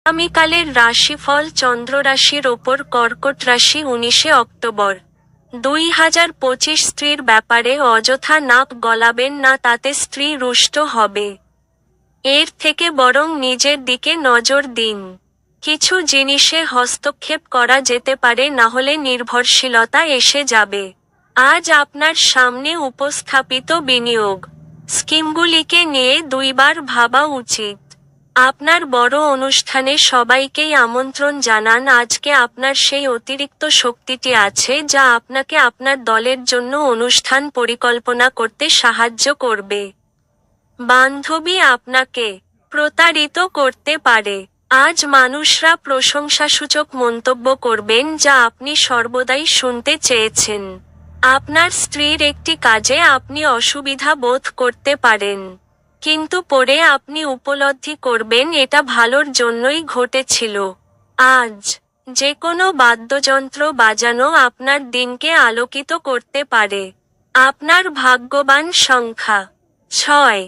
আগামীকালের রাশিফল চন্দ্র রাশির ওপর কর্কট রাশি 19শে অক্টোবর 2025। স্ত্রীর ব্যাপারে অযথা নাক গলাবেন না, তাতে স্ত্রী রুষ্ট হবে। এর থেকে বরং নিজের দিকে নজর দিন। কিছু জিনিসে হস্তক্ষেপ করা যেতে পারে, নাহলে নির্ভরশীলতা এসে যাবে। আজ আপনার সামনে উপস্থাপিত বিনিয়োগ স্কিমগুলিকে নিয়ে দুইবার ভাবা উচিত। আপনার বড় অনুষ্ঠানে সবাইকেই আমন্ত্রণ জানান। আজকে আপনার সেই অতিরিক্ত শক্তিটি আছে যা আপনাকে আপনার দলের জন্য অনুষ্ঠান পরিকল্পনা করতে সাহায্য করবে। বান্ধবী আপনাকে প্রতারিত করতে পারে। আজ মানুষরা প্রশংসাসূচক মন্তব্য করবেন যা আপনি সর্বদাই শুনতে চেয়েছেন। আপনার স্ত্রীর একটি কাজে আপনি অসুবিধা বোধ করতে পারেন, কিন্তু পরে আপনি উপলব্ধি করবেন এটা ভালোর জন্যই ঘটেছিল। আজ যে কোনো বাদ্যযন্ত্র বাজানো আপনার দিনকে আলোকিত করতে পারে। আপনার ভাগ্যবান সংখ্যা 6।